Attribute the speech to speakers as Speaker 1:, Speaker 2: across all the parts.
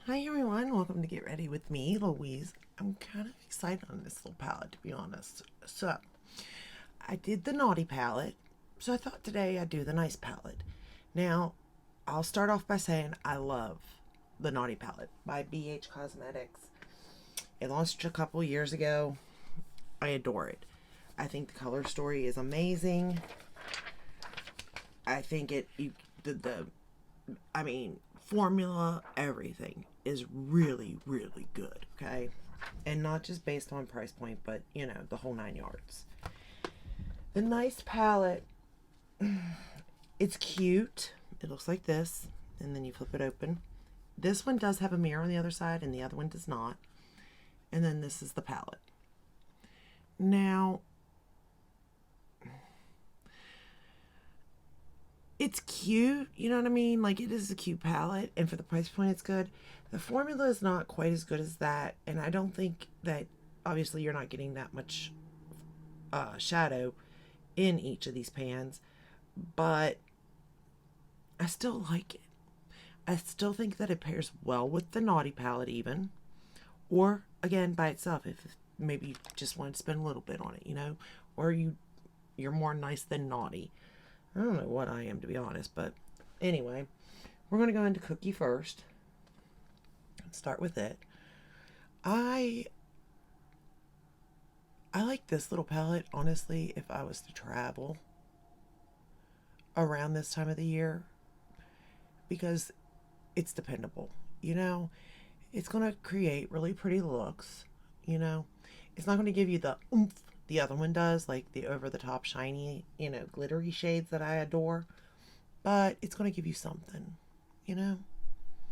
Speaker 1: Hi everyone, welcome to Get Ready with me, Louise. I'm kind of excited on this little palette, to be honest. So, I did the naughty palette, so I thought today I'd do the nice palette. Now, I'll start off by saying I love the naughty palette by BH Cosmetics. It launched a couple years ago. I adore it. I think the color story is amazing. I think the I mean, formula, everything is really, really good, okay? And not just based on price point, but the whole 9 yards. The nice palette, it's cute. It looks like this, and then you flip it open. This one does have a mirror on the other side, and the other one does not. And then this is the palette. Now, it's cute, you know what I mean? Like, it is a cute palette, and for the price point, it's good. The formula is not quite as good as that, and I don't think that obviously you're not getting that much shadow in each of these pans, but I still like it. I still think that it pairs well with the Naughty palette, even, or again by itself if maybe you just want to spend a little bit on it, or you're more nice than naughty. I don't know what I am, to be honest, but anyway, we're going to go into Cookie first. Start with it. I I like this little palette, honestly, if I was to travel around this time of the year, because it's dependable. You know, it's going to create really pretty looks. You know, it's not going to give you the oomph the other one does, like the over the top shiny, glittery shades that I adore, but it's going to give you something, you know.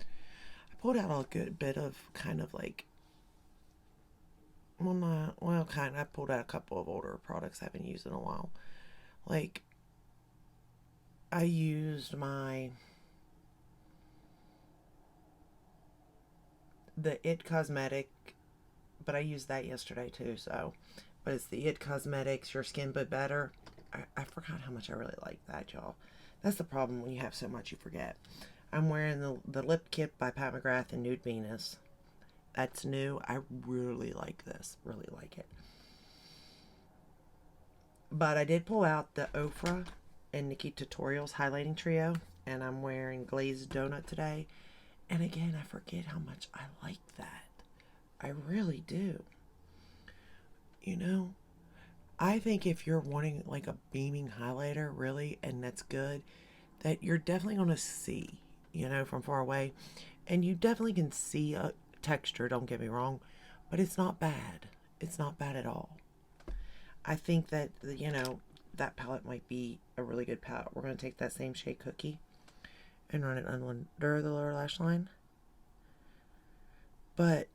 Speaker 1: I pulled out a good bit of kind of like, well, not, well, kind of, I pulled out a couple of older products I haven't used in a while. Like, I used the It Cosmetic, but I used that yesterday too, so. But it's the It Cosmetics Your Skin But Better. I forgot how much I really like that, y'all. That's the problem when you have so much you forget. I'm wearing the Lip Kit by Pat McGrath and Nude Venus. That's new. I really like this. Really like it. But I did pull out the Ofra and Nikki Tutorials highlighting trio, and I'm wearing Glazed Donut today. And again, I forget how much I like that. I really do. You know, I think if you're wanting like a beaming highlighter, really, and that's good, that you're definitely going to see, from far away. And you definitely can see a texture, don't get me wrong, but it's not bad. It's not bad at all. I think that, that palette might be a really good palette. We're going to take that same shade Cookie and run it under the lower lash line. But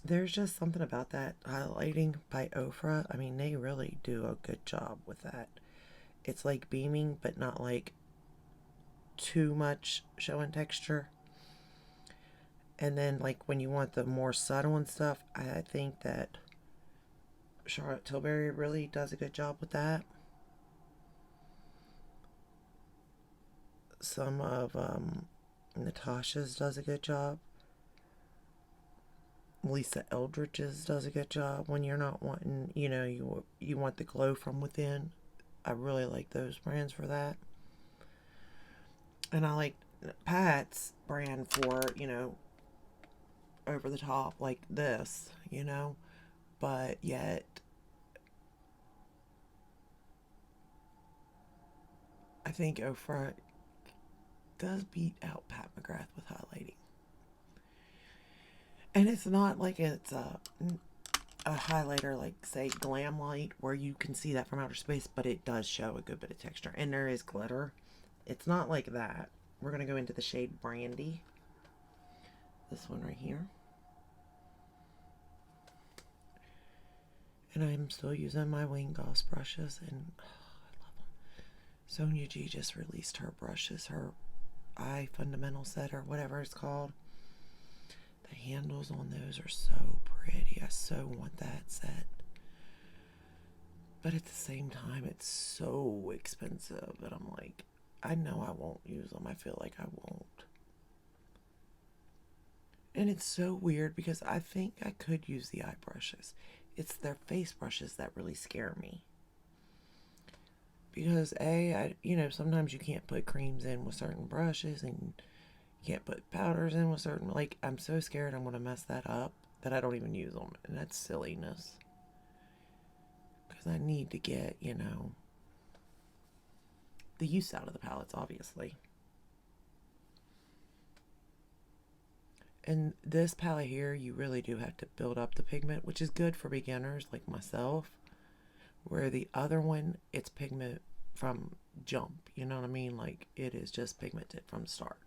Speaker 1: there's just something about that highlighting by Ofra. I mean, they really do a good job with that. It's like beaming, but not like too much show and texture. And then, like, when you want the more subtle and stuff, I think that Charlotte Tilbury really does a good job with that. Some of Natasha's does a good job. Lisa Eldridge's does a good job when you're not wanting, you want the glow from within. I really like those brands for that. And I like Pat's brand for, over the top like this, but yet I think Ofra does beat out Pat McGrath with highlighting. And it's not like it's a highlighter like, say, Glam Light, where you can see that from outer space, but it does show a good bit of texture. And there is glitter. It's not like that. We're going to go into the shade Brandy. This one right here. And I'm still using my Wayne Goss brushes, and I love them. Sonia G just released her brushes, her Eye Fundamental set, or whatever it's called. The handles on those are so pretty. I so want that set. But at the same time, it's so expensive that I'm like, I know I won't use them. I feel like I won't. And it's so weird because I think I could use the eye brushes. It's their face brushes that really scare me. Because sometimes you can't put creams in with certain brushes, and you can't put powders in with certain, like, I'm so scared I'm going to mess that up that I don't even use them. And that's silliness. Because I need to get, the use out of the palettes, obviously. And this palette here, you really do have to build up the pigment, which is good for beginners like myself. Where the other one, it's pigment from jump. You know what I mean? Like, it is just pigmented from start.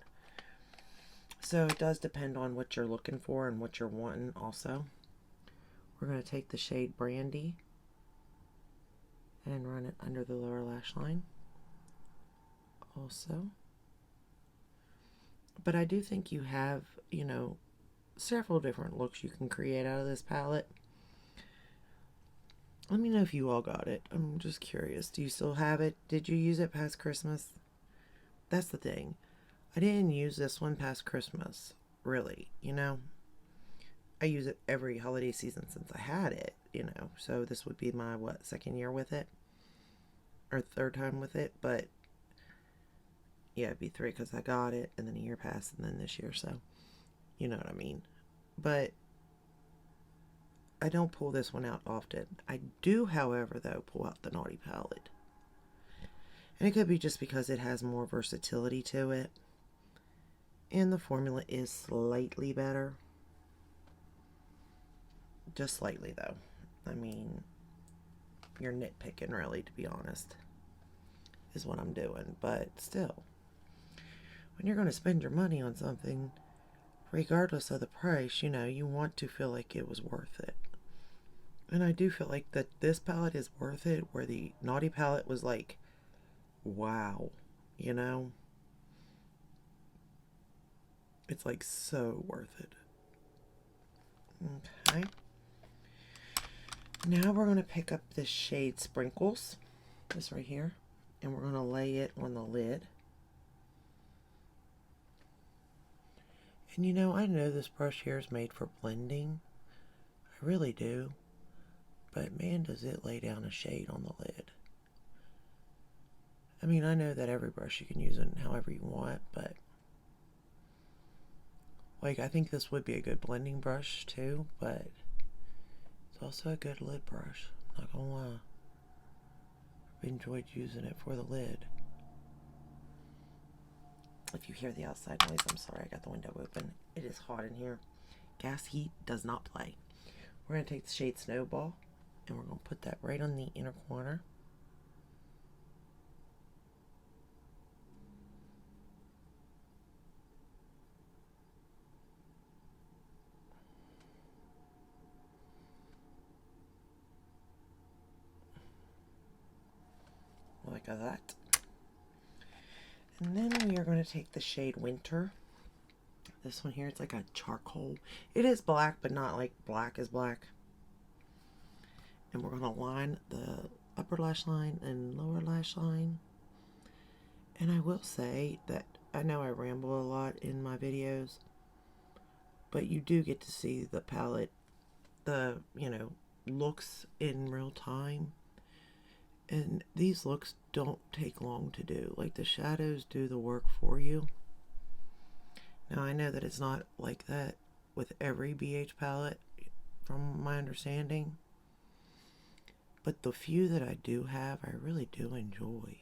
Speaker 1: So it does depend on what you're looking for and what you're wanting also. We're going to take the shade Brandy and run it under the lower lash line also. But I do think you have, several different looks you can create out of this palette. Let me know if you all got it. I'm just curious. Do you still have it? Did you use it past Christmas? That's the thing. I didn't use this one past Christmas, really, I use it every holiday season since I had it, So this would be my, second year with it? Or third time with it, but yeah, it'd be 3 because I got it, and then a year passed, and then this year, so you know what I mean. But I don't pull this one out often. I do, however, though, pull out the Naughty palette. And it could be just because it has more versatility to it. And the formula is slightly better. Just slightly, though. I mean, you're nitpicking, really, to be honest, is what I'm doing. But still, when you're going to spend your money on something, regardless of the price, you want to feel like it was worth it. And I do feel like that this palette is worth it, where the Naughty palette was like, wow, It's like so worth it. Okay. Now we're going to pick up this shade Sprinkles, this right here, and we're going to lay it on the lid. And I know this brush here is made for blending. I really do. But man, does it lay down a shade on the lid. I mean, I know that every brush you can use it however you want, but like, I think this would be a good blending brush too, but it's also a good lid brush. I'm not gonna lie. I've enjoyed using it for the lid. If you hear the outside noise, I'm sorry, I got the window open. It is hot in here. Gas heat does not play. We're going to take the shade Snowball, and we're going to put that right on the inner corner. Like that. And then we are going to take the shade Winter. This one here, it's like a charcoal. It is black, but not like black is black. And we're going to line the upper lash line and lower lash line. And I will say that I know I ramble a lot in my videos, but you do get to see the palette, the, looks in real time. And these looks don't take long to do. Like, the shadows do the work for you. Now, I know that it's not like that with every BH palette, from my understanding. But the few that I do have, I really do enjoy.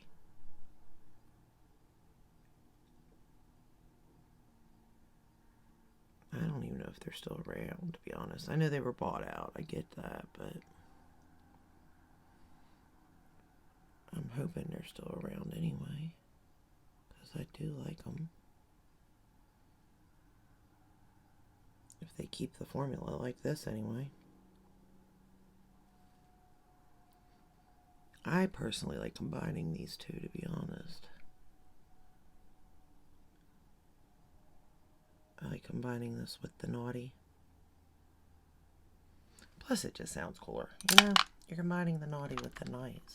Speaker 1: I don't even know if they're still around, to be honest. I know they were bought out. I get that, but I'm hoping they're still around anyway, because I do like them. If they keep the formula like this anyway. I personally like combining these two, to be honest. I like combining this with the Naughty. Plus, it just sounds cooler. You're combining the Naughty with the nice,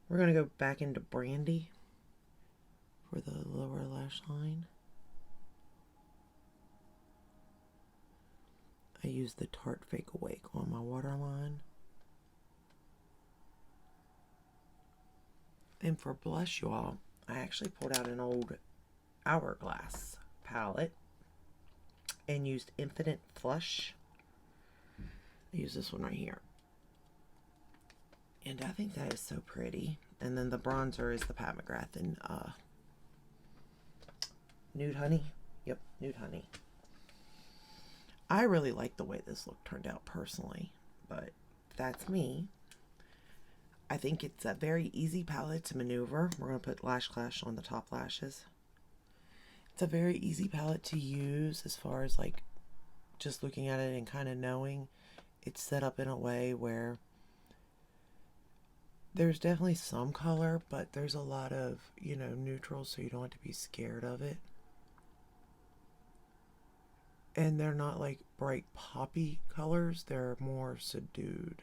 Speaker 1: We're going to go back into Brandy for the lower lash line. I use the Tarte Fake Awake on my waterline. And for blush, y'all, I actually pulled out an old Hourglass palette and used Infinite Flush. I use this one right here. And I think that is so pretty. And then the bronzer is the Pat McGrath in Nude Honey. Yep, Nude Honey. I really like the way this look turned out personally, but that's me. I think it's a very easy palette to maneuver. We're going to put Lash Clash on the top lashes. It's a very easy palette to use as far as like just looking at it and kind of knowing it's set up in a way where there's definitely some color, but there's a lot of, you know, neutrals, so you don't have to be scared of it. And they're not like bright poppy colors, they're more subdued.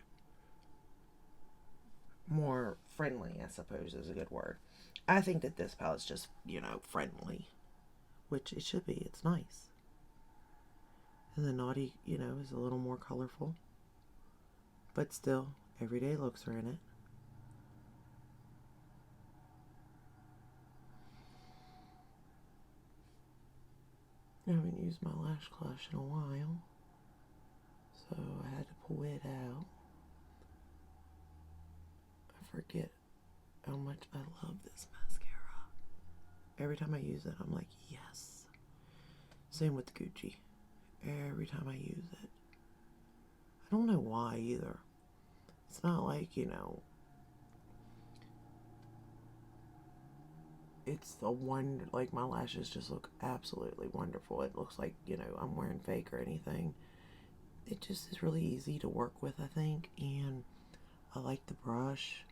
Speaker 1: More friendly, I suppose is a good word. I think that this palette's just, you know, friendly. Which it should be, it's nice. And the Naughty, you know, is a little more colorful. But still, everyday looks are in it. I haven't used my Lash Clash in a while, so I had to pull it out. I forget how much I love this mascara. Every time I use it, I'm like, yes. Same with Gucci. Every time I use it. I don't know why either. It's not like, you know, it's the one, like my lashes just look absolutely wonderful. It looks like, you know, I'm wearing fake or anything. It just is really easy to work with, I think, and I like the brush,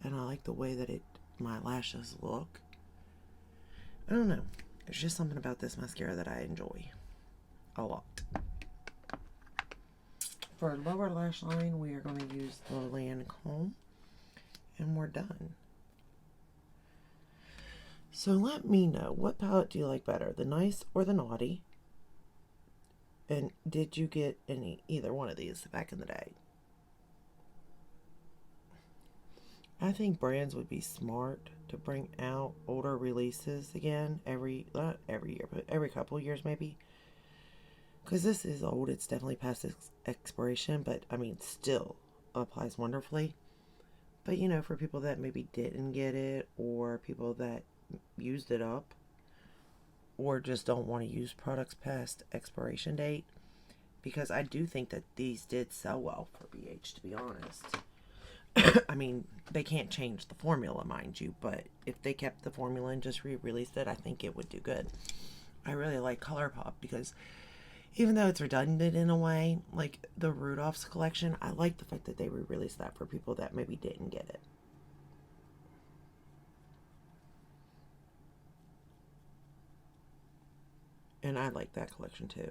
Speaker 1: and I like the way that my lashes look. I don't know. There's just something about this mascara that I enjoy a lot. For lower lash line, we are going to use the Lancome, and we're done. So let me know, what palette do you like better, the Nice or the Naughty? And did you get either one of these back in the day? I think brands would be smart to bring out older releases again not every year, but every couple of years maybe. Because this is old, it's definitely past its expiration, but I mean, still applies wonderfully. But you know, for people that maybe didn't get it, or people that used it up, or just don't want to use products past expiration date, because I do think that these did sell well for BH, to be honest. I mean, they can't change the formula, mind you, but if they kept the formula and just re-released it, I think it would do good. I really like ColourPop because even though it's redundant in a way, like the Rudolph's collection, I like the fact that they re-released that for people that maybe didn't get it. And I like that collection too.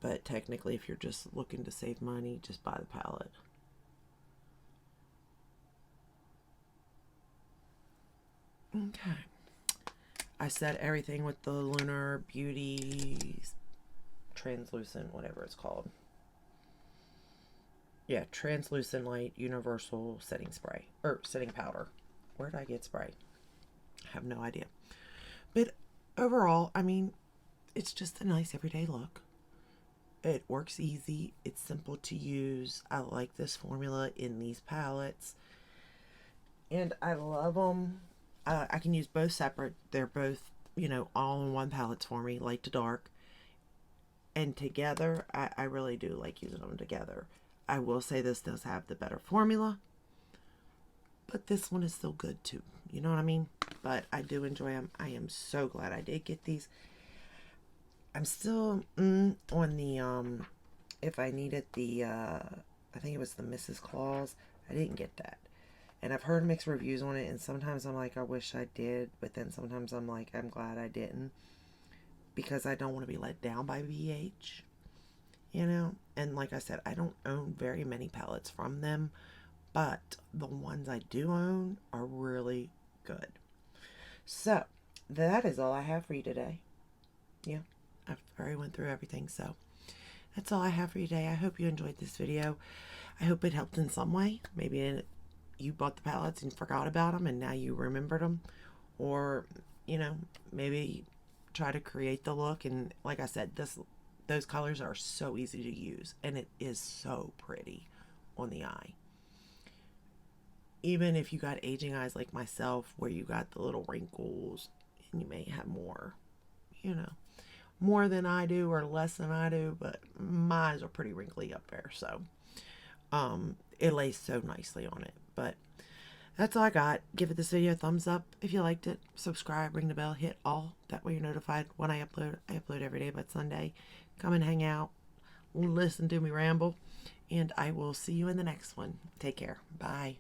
Speaker 1: But technically, if you're just looking to save money, just buy the palette. Okay. I set everything with the Lunar Beauty translucent, whatever it's called. Yeah, translucent light universal setting spray. Or setting powder. Where did I get spray? I have no idea. But overall, I mean, it's just a nice everyday look. It works easy. It's simple to use. I like this formula in these palettes. And I love them. I can use both separate. They're both, you know, all in one palettes for me, light to dark. And together, I really do like using them together. I will say this does have the better formula, but this one is still good too. You know what I mean? But I do enjoy them. I am so glad I did get these. I'm still on the, if I needed the, I think it was the Mrs. Claus. I didn't get that. And I've heard mixed reviews on it, and sometimes I'm like, I wish I did, but then sometimes I'm like, I'm glad I didn't, because I don't want to be let down by BH, you know? And like I said, I don't own very many palettes from them, but the ones I do own are really good. So, that is all I have for you today. Yeah, I've already went through everything, so That's all I have for you today. I hope you enjoyed this video. I hope it helped in some way. Maybe you bought the palettes and forgot about them and now you remembered them. Or, you know, maybe try to create the look. And like I said, those colors are so easy to use and it is so pretty on the eye. Even if you got aging eyes like myself, where you got the little wrinkles and you may have more, you know, more than I do or less than I do, but my eyes are pretty wrinkly up there. So it lays so nicely on it. But that's all I got. Give this video a thumbs up if you liked it. Subscribe, ring the bell, hit all. That way you're notified when I upload. I upload every day but Sunday. Come and hang out. Listen to me ramble. And I will see you in the next one. Take care. Bye.